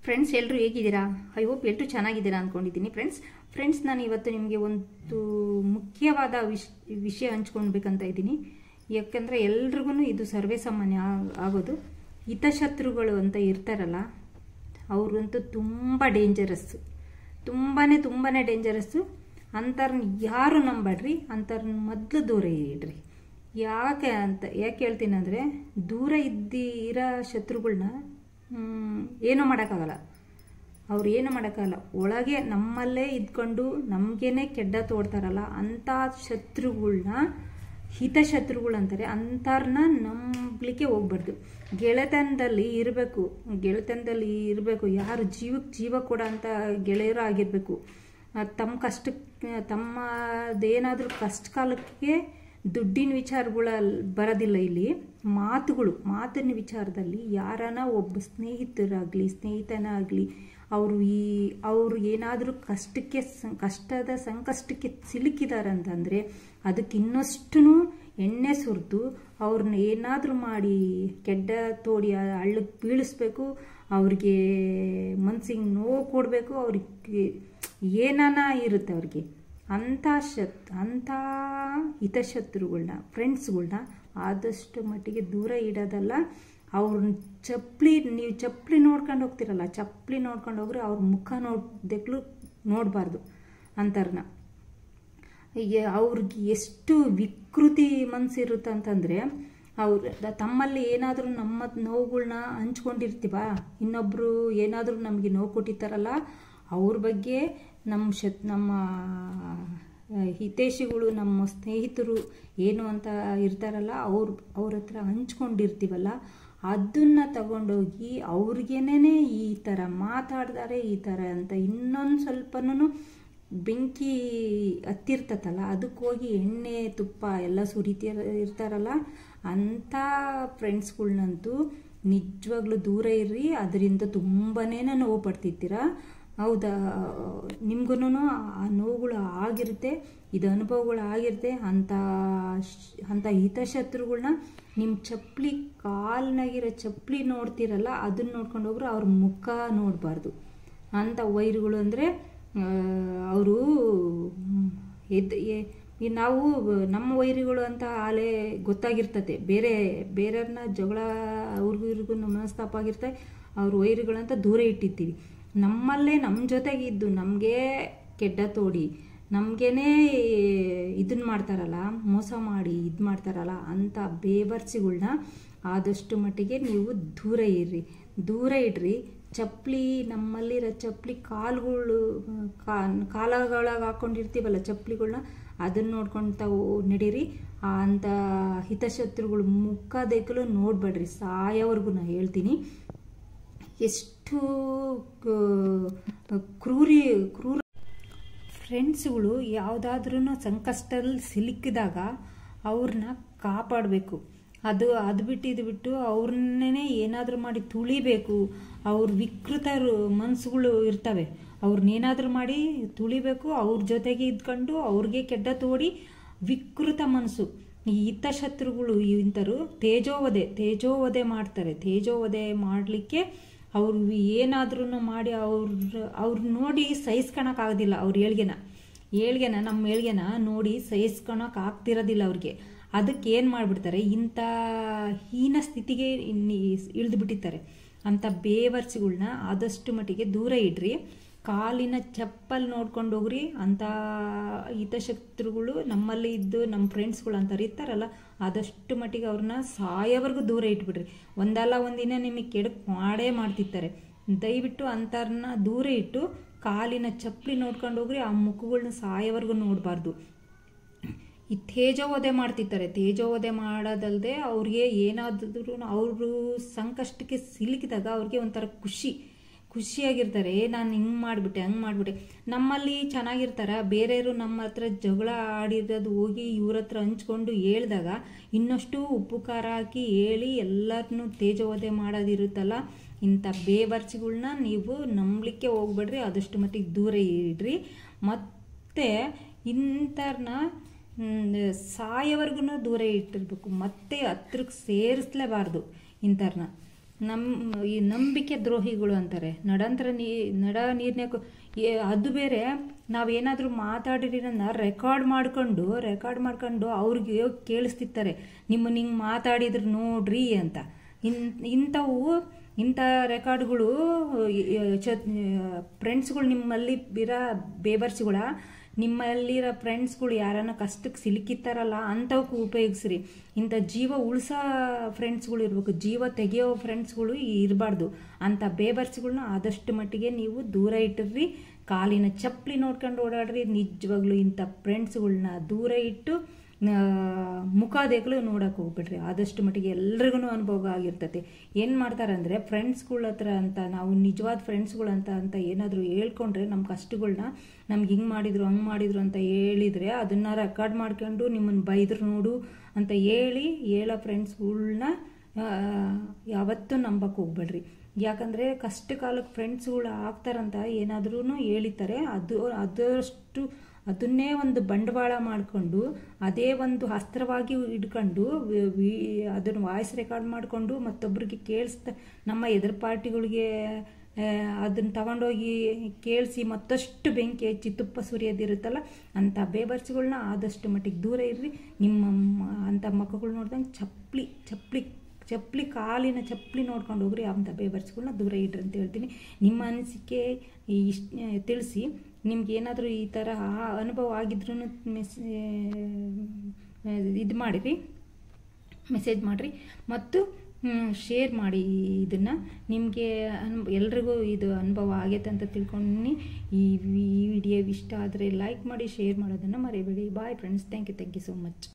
Friends ಎಲ್ಲರೂ ಹೇಗಿದ್ದೀರಾ? I hope ಎಲ್ಲರೂ ಚೆನ್ನಾಗಿದ್ದೀರಾ ಅಂದ್ಕೊಂಡಿದ್ದೀನಿ. ಫ್ರೆಂಡ್ಸ್ ನಾನು ಇವತ್ತು ನಿಮಗೆ ಒಂದು ಮುಖ್ಯವಾದ ವಿಷಯ ಹಂಚ್ಕೊಳ್ಬೇಕಂತ ಇದ್ದೀನಿ. ಯಾಕಂದರೆ ಎಲ್ರಿಗೂ ಇದು ಸರ್ವೇ ಸಾಮಾನ್ಯ ಆಗೋದು. ಹಿತಶತ್ರುಗಳು ಅಂತ ಇರ್ತಾರಲ್ಲ, ಅವ್ರಂತೂ ತುಂಬ ಡೇಂಜರಸ್ಸು, ತುಂಬಾ ಡೇಂಜರಸ್ಸು. ಅಂಥವ್ರನ್ನ ಯಾರು ನಂಬಡ್ರಿ, ಅಂಥವ್ರನ್ನ ಮೊದಲು ದೂರ ಇಡ್ರಿ. ಯಾಕೆ ಹೇಳ್ತೀನಿ ಅಂದರೆ, ದೂರ ಇರೋ ಶತ್ರುಗಳನ್ನ ಏನೂ ಮಾಡೋಕ್ಕಾಗಲ್ಲ. ಅವ್ರು ಏನು ಮಾಡೋಕ್ಕಾಗಲ್ಲ. ಒಳಗೆ ನಮ್ಮಲ್ಲೇ ಇದ್ಕೊಂಡು ನಮಗೇನೆ ಕೆಡ್ಡ ತೋಡ್ತಾರಲ್ಲ, ಅಂಥ ಶತ್ರುಗಳನ್ನ ಹಿತಶತ್ರುಗಳು ಅಂತಾರೆ. ಅಂಥವ್ರನ್ನ ನಂಬಲಿಕ್ಕೆ ಹೋಗ್ಬಾರ್ದು. ಗೆಳೆತನದಲ್ಲಿ ಇರಬೇಕು. ಯಾರು ಜೀವಕ್ಕೆ ಜೀವ ಕೊಡೋ ಅಂಥ ಗೆಳೆಯರು ಆಗಿರಬೇಕು. ತಮ್ಮದೇನಾದರೂ ಕಷ್ಟ ಕಾಲಕ್ಕೆ ದುಡ್ಡಿನ ವಿಚಾರಗಳ ಬರೋದಿಲ್ಲ. ಇಲ್ಲಿ ಮಾತಿನ ವಿಚಾರದಲ್ಲಿ ಯಾರನ ಒಬ್ಬ ಸ್ನೇಹಿತನಾಗಲಿ ಅವರು ಏನಾದರೂ ಸಂಕಷ್ಟಕ್ಕೆ ಸಿಲುಕಿದಾರಂತಂದರೆ ಅದಕ್ಕೆ ಇನ್ನಷ್ಟು ಎಣ್ಣೆ ಸುರಿದು ಅವ್ರನ್ನ ಏನಾದರೂ ಮಾಡಿ ಕೆಡ್ಡ ತೋಡಿ ಹಳ್ಳಕ್ಕೆ ಬೀಳಿಸ್ಬೇಕು. ಅವ್ರಿಗೆ ಮನ್ಸಿಗೆ ನೋವು ಕೊಡಬೇಕು. ಅವ್ರಿಗೆ ಏನಾನ ಇರುತ್ತೆ ಅವ್ರಿಗೆ. ಅಂಥ ಹಿತಶತ್ರುಗಳನ್ನ, ಫ್ರೆಂಡ್ಸ್ಗಳ್ನ ಆದಷ್ಟು ಮಟ್ಟಿಗೆ ದೂರ ಇಡೋದಲ್ಲ. ಅವ್ರನ್ನ ನೀವು ಚಪ್ಪಲಿ ನೋಡ್ಕೊಂಡು ಹೋಗ್ತಿರಲ್ಲ, ಚಪ್ಪಲಿ ನೋಡ್ಕೊಂಡು ಹೋಗ್ರೆ ಅವ್ರ ಮುಖ ನೋಡಬಾರ್ದು ಅಂಥವ್ರನ್ನ. ಅವ್ರಿಗೆ ಎಷ್ಟು ವಿಕೃತಿ ಮನಸ್ಸಿರುತ್ತೆ ಅಂತಂದರೆ, ತಮ್ಮಲ್ಲಿ ಏನಾದರೂ ನಮ್ಮ ನೋವುಗಳ್ನ ಹಂಚ್ಕೊಂಡಿರ್ತೀವ, ಇನ್ನೊಬ್ಬರು ಏನಾದರೂ ನಮಗೆ ನೋವು ಕೊಟ್ಟಿರ್ತಾರಲ್ಲ, ಅವ್ರ ಬಗ್ಗೆ ನಮ್ಮ ಹಿತೈಷಿಗಳು, ನಮ್ಮ ಸ್ನೇಹಿತರು ಏನು ಅಂತ ಇರ್ತಾರಲ್ಲ, ಅವ್ರ ಹತ್ರ ಹಂಚ್ಕೊಂಡಿರ್ತೀವಲ್ಲ, ಅದನ್ನು ತಗೊಂಡೋಗಿ ಅವ್ರಿಗೇನೆ ಈ ಥರ ಮಾತಾಡ್ತಾರೆ, ಈ ಥರ ಅಂತ ಇನ್ನೊಂದು ಸ್ವಲ್ಪನೂ ಬೆಂಕಿ ಹತ್ತಿರ್ತತಲ್ಲ, ಅದಕ್ಕೆ ಹೋಗಿ ಎಣ್ಣೆ ತುಪ್ಪ ಎಲ್ಲ ಇರ್ತಾರಲ್ಲ, ಅಂಥ ಫ್ರೆಂಡ್ಸ್ಗಳ್ನಂತೂ ನಿಜವಾಗ್ಲೂ ದೂರ ಇರ್ರಿ. ಅದರಿಂದ ತುಂಬಾ ನೋವು ಪಡ್ತಿರ್ತೀರ. ಹೌದಾ? ನಿಮ್ಗೂ ಆ ನೋವುಗಳು ಆಗಿರುತ್ತೆ, ಇದು ಅನುಭವಗಳು ಆಗಿರುತ್ತೆ. ಅಂಥ ಹಿತಶತ್ರುಗಳನ್ನ ನಿಮ್ಮ ಕಾಲ್ನಾಗಿರೋ ಚಪ್ಪಲಿ ನೋಡ್ತಿರಲ್ಲ, ಅದನ್ನ ನೋಡ್ಕೊಂಡು ಹೋಗ್ರೆ ಅವ್ರ ಮುಖ ನೋಡಬಾರ್ದು. ಅಂಥ ವೈರುಗಳು ಅಂದರೆ ಅವರು ನಾವು ನಮ್ಮ ವೈರಿಗಳು ಅಂತ ಆಲೇ ಗೊತ್ತಾಗಿರ್ತದೆ. ಬೇರೆಯವ್ರನ್ನ ಜಗಳ ಅವ್ರಿಗೂ ಮನಸ್ತಾಪ ಆಗಿರ್ತದೆ, ಅವ್ರ ವೈರಿಗಳಂತ ದೂರ ಇಟ್ಟಿರ್ತೀವಿ. ನಮ್ಮಲ್ಲೇ ನಮ್ಮ ಜೊತೆಗಿದ್ದು ನಮಗೆ ಕೆಡ್ಡ ತೋಡಿ ನಮಗೇನೆ ಇದನ್ನ ಮಾಡ್ತಾರಲ್ಲ, ಮೋಸ ಮಾಡಿ ಇದು ಮಾಡ್ತಾರಲ್ಲ, ಅಂಥ ಬೇವರ್ಸಿಗಳ್ನ ಆದಷ್ಟು ಮಟ್ಟಿಗೆ ನೀವು ದೂರ ಇಡ್ರಿ. ನಮ್ಮಲ್ಲಿರೋ ಚಪ್ಪಲಿ ಕಾಲಗಳಾಗ ಹಾಕೊಂಡಿರ್ತೀವಲ್ಲ ಚಪ್ಪಲಿಗಳ್ನ, ಅದನ್ನ ನೋಡ್ಕೊಳ್ತಾ ನಡೀರಿ. ಅಂಥ ಹಿತಶತ್ರುಗಳು ಮುಖ ದೇಕಲು ನೋಡ್ಬೇಡ್ರಿ ಸಾಯೋವರೆಗೂ. ನಾ ಹೇಳ್ತೀನಿ, ಎಷ್ಟು ಕ್ರೂರ ಫ್ರೆಂಡ್ಸ್ಗಳು ಯಾವುದಾದ್ರೂ ಸಂಕಷ್ಟದಲ್ಲಿ ಸಿಲುಕಿದಾಗ ಅವ್ರನ್ನ ಕಾಪಾಡಬೇಕು. ಅದು ಬಿಟ್ಟು ಅವ್ರನ್ನೇ ಏನಾದರೂ ಮಾಡಿ ತುಳಿಬೇಕು. ಅವ್ರ ವಿಕೃತ ಮನಸ್ಸುಗಳು ಇರ್ತವೆ, ಅವ್ರನ್ನೇನಾದರೂ ಮಾಡಿ ತುಳಿಬೇಕು. ಅವ್ರ ಜೊತೆಗೆ ಇದ್ಕೊಂಡು ಅವ್ರಿಗೆ ಕೆಡ್ಡ ತೋಡಿ ವಿಕೃತ ಮನಸ್ಸು. ಈ ಹಿತಶತ್ರುಗಳು ಇಂಥರು ತೇಜೋವಧೆ ಮಾಡ್ತಾರೆ. ತೇಜೋವಧೆ ಮಾಡಲಿಕ್ಕೆ ಅವ್ರು ಏನಾದ್ರೂ ಮಾಡಿ ಅವ್ರು ನೋಡಿ ಸಹಿಸ್ಕೊಳಕ್ಕಾಗೋದಿಲ್ಲ. ಅವ್ರ ನಮ್ಮ ಏಳ್ಗೆನ ನೋಡಿ ಸಹಿಸ್ಕೊಳಕ್ಕಾಗ್ತಿರೋದಿಲ್ಲ ಅವ್ರಿಗೆ. ಅದಕ್ಕೆ ಏನು ಮಾಡಿಬಿಡ್ತಾರೆ, ಇಂಥ ಹೀನ ಸ್ಥಿತಿಗೆ ಇಳಿದು ಬಿಟ್ಟಿರ್ತಾರೆ. ಅಂಥ ಬೇವರ್ಸಿಗಳ್ನ ಆದಷ್ಟು ಮಟ್ಟಿಗೆ ದೂರ ಇಡ್ರಿ. ಕಾಲಿನ ಚಪ್ಪಲ್ ನೋಡ್ಕೊಂಡು ಹೋಗ್ರಿ. ಅಂಥ ಹಿತಶತ್ರುಗಳು ನಮ್ಮಲ್ಲಿ ಇದ್ದು ನಮ್ಮ ಫ್ರೆಂಡ್ಸ್ಗಳು ಅಂತಾರೆ ಇರ್ತಾರಲ್ಲ, ಆದಷ್ಟು ಮಟ್ಟಿಗೆ ಅವ್ರನ್ನ ಸಾಯೋವರೆಗೂ ದೂರ ಇಟ್ಬಿಡ್ರಿ. ಒಂದಲ್ಲ ಒಂದಿನ ನಿಮಗೆ ಕೆಡಕ್ ಮಾಡ್ತಿರ್ತಾರೆ. ದಯವಿಟ್ಟು ಅಂಥವ್ರನ್ನ ದೂರ ಇಟ್ಟು ಕಾಲಿನ ಚಪ್ಪಲಿ ನೋಡ್ಕೊಂಡು ಹೋಗ್ರಿ. ಆ ಮುಖಗಳನ್ನ ಸಾಯೋವರೆಗೂ ನೋಡಬಾರ್ದು. ಈ ತೇಜೋವಧೆ ಮಾಡ್ತಿರ್ತಾರೆ. ತೇಜೋವಧೆ ಮಾಡೋದಲ್ಲದೆ ಅವ್ರಿಗೆ ಏನಾದರೂ ಅವರು ಸಂಕಷ್ಟಕ್ಕೆ ಸಿಲುಕಿದಾಗ ಅವ್ರಿಗೆ ಒಂಥರ ಖುಷಿಯಾಗಿರ್ತಾರೆ. ನಾನು ಹಿಂಗೆ ಮಾಡಿಬಿಟ್ಟೆ. ನಮ್ಮಲ್ಲಿ ಚೆನ್ನಾಗಿರ್ತಾರೆ. ಬೇರೆಯವರು ನಮ್ಮ ಹತ್ರ ಜಗಳ ಆಡಿರೋದು ಹೋಗಿ ಇವ್ರ ಹತ್ರ ಹಂಚ್ಕೊಂಡು ಹೇಳಿದಾಗ ಇನ್ನಷ್ಟು ಉಪ್ಪು ಖಾರ ಹಾಕಿ ಹೇಳಿ ಎಲ್ಲರನ್ನೂ ತೇಜೋವಧೆ ಮಾಡೋದಿರುತ್ತಲ್ಲ, ಇಂಥ ಬೇವರ್ಸಿಗಳ್ನ ನೀವು ನಂಬಲಿಕ್ಕೆ ಹೋಗ್ಬೇಡ್ರಿ. ಆದಷ್ಟು ಮಟ್ಟಿಗೆ ದೂರ ಇಡ್ರಿ. ಮತ್ತು ಇಂಥವ್ರನ್ನ ಸಾಯೋವರೆಗೂ ದೂರ ಇಟ್ಟಿರ್ಬೇಕು. ಮತ್ತೆ ಹತ್ರಕ್ಕೆ ಸೇರಿಸ್ಲೇಬಾರ್ದು ಇಂಥವ್ರನ್ನ. ಈ ನಂಬಿಕೆ ದ್ರೋಹಿಗಳು ಅಂತಾರೆ. ನಡ ನೀರ್ನ್ಯಾಗ ಅದು ಬೇರೆ. ನಾವೇನಾದರೂ ಮಾತಾಡಿರೋದನ್ನ ರೆಕಾರ್ಡ್ ಮಾಡ್ಕೊಂಡು ಅವ್ರಿಗೆ ಕೇಳಿಸ್ತಿರ್ತಾರೆ, ನಿಮ್ಮನ್ನ ಹಿಂಗೆ ಮಾತಾಡಿದ್ರು ನೋಡ್ರಿ ಅಂತ. ಇಂಥ ರೆಕಾರ್ಡ್ಗಳು ಫ್ರೆಂಡ್ಸ್ಗಳು, ನಿಮ್ಮಲ್ಲಿ ಇರೋ ಬೇಬರ್ಸ್ಗಳ, ನಿಮ್ಮಲ್ಲಿರೋ ಫ್ರೆಂಡ್ಸ್ಗಳು ಯಾರನ್ನ ಕಷ್ಟಕ್ಕೆ ಸಿಲುಕಿತ್ತಾರಲ್ಲ ಅಂಥವಕ್ಕೂ ಉಪಯೋಗಿಸ್ರಿ. ಇಂಥ ಜೀವ ಉಳಿಸೋ ಫ್ರೆಂಡ್ಸ್ಗಳು ಇರಬೇಕು, ಜೀವ ತೆಗೆಯೋ ಫ್ರೆಂಡ್ಸ್ಗಳು ಇರಬಾರ್ದು. ಅಂಥ ಬೇಬರ್ಸ್ಗಳನ್ನ ಆದಷ್ಟು ಮಟ್ಟಿಗೆ ನೀವು ದೂರ ಇಟ್ಟಿರ್ರಿ. ಕಾಲಿನ ಚಪ್ಪಲಿ ನೋಡ್ಕೊಂಡು ಓಡಾಡ್ರಿ. ನಿಜವಾಗ್ಲೂ ಇಂಥ ಫ್ರೆಂಡ್ಸ್ಗಳನ್ನ ದೂರ ಇಟ್ಟು ಮುಖಾದೇಗಳು ನೋಡಕ್ಕೆ ಹೋಗ್ಬಿಡ್ರಿ. ಆದಷ್ಟು ಮಟ್ಟಿಗೆ ಎಲ್ರಿಗೂ ಅನುಭವ ಆಗಿರ್ತೈತೆ. ಏನು ಮಾಡ್ತಾರಂದರೆ, ಫ್ರೆಂಡ್ಸ್ಗಳ ಹತ್ರ ಅಂತ ನಾವು ನಿಜವಾದ ಫ್ರೆಂಡ್ಸ್ಗಳು ಅಂತ ಏನಾದರೂ ಹೇಳ್ಕೊಂಡ್ರೆ ನಮ್ಮ ಕಷ್ಟಗಳನ್ನ, ನಮ್ಗೆ ಹಿಂಗೆ ಮಾಡಿದ್ರು ಹಂಗೆ ಮಾಡಿದ್ರು ಅಂತ ಹೇಳಿದರೆ ಅದನ್ನು ರೆಕಾರ್ಡ್ ಮಾಡ್ಕೊಂಡು ನಿಮ್ಮನ್ನು ಬೈದ್ರು ನೋಡು ಅಂತ ಹೇಳೋ ಫ್ರೆಂಡ್ಸ್ಗಳ್ನ ಯಾವತ್ತೂ ನಂಬಕ್ಕೆ ಹೋಗ್ಬೇಡ್ರಿ. ಯಾಕಂದರೆ ಕಷ್ಟ ಕಾಲಕ್ಕೆ ಫ್ರೆಂಡ್ಸ್ಗಳು ಆಗ್ತಾರಂತ ಏನಾದ್ರೂ ಹೇಳಿತಾರೆ, ಅದನ್ನೇ ಒಂದು ಬಂಡವಾಳ ಮಾಡಿಕೊಂಡು, ಅದೇ ಒಂದು ಅಸ್ತ್ರವಾಗಿ ಹಿಡ್ಕೊಂಡು ಅದನ್ನು ವಾಯ್ಸ್ ರೆಕಾರ್ಡ್ ಮಾಡಿಕೊಂಡು ಮತ್ತೊಬ್ಬರಿಗೆ ನಮ್ಮ ಎದುರು ಪಾರ್ಟಿಗಳಿಗೆ ಅದನ್ನು ತಗೊಂಡೋಗಿ ಕೇಳಿಸಿ ಮತ್ತಷ್ಟು ಬೆಂಕಿ ಹಚ್ಚಿ ತುಪ್ಪ ಸುರಿಯೋದಿರುತ್ತಲ್ಲ, ಅಂಥ ಬೇಬರ್ಸ್ಗಳನ್ನ ಆದಷ್ಟು ಮಟ್ಟಿಗೆ ದೂರ ಇರ್ರಿ. ಅಂಥ ಮಕ್ಕಳು ನೋಡ್ದಂಗೆ ಚಪ್ಪಲಿ ಕಾಲಿನ ಚಪ್ಪಲಿ ನೋಡ್ಕೊಂಡು ಹೋಗ್ರಿ. ಅಂಥ ಬೇಬರ್ಸ್ಗಳನ್ನ ದೂರ ಇಡ್ರಿ ಅಂತ ಹೇಳ್ತೀನಿ. ನಿಮ್ಮ ಅನಿಸಿಕೆ ತಿಳಿಸಿ. ನಿಮ್ಗೆ ಏನಾದರೂ ಈ ಥರ ಅನುಭವ ಆಗಿದ್ರೂ ಇದು ಮಾಡಿರಿ, ಮೆಸೇಜ್ ಮಾಡಿರಿ ಮತ್ತು ಶೇರ್ ಮಾಡಿ. ಇದನ್ನು ನಿಮಗೆ ಎಲ್ರಿಗೂ ಇದು ಅನುಭವ ಆಗೈತೆ ಅಂತ ತಿಳ್ಕೊಂಡು ಈ ವಿಡಿಯೋ ಇಷ್ಟ ಆದರೆ ಲೈಕ್ ಮಾಡಿ, ಶೇರ್ ಮಾಡೋದನ್ನು ಮರಿಬೇಡಿ. Bye friends, thank you so much.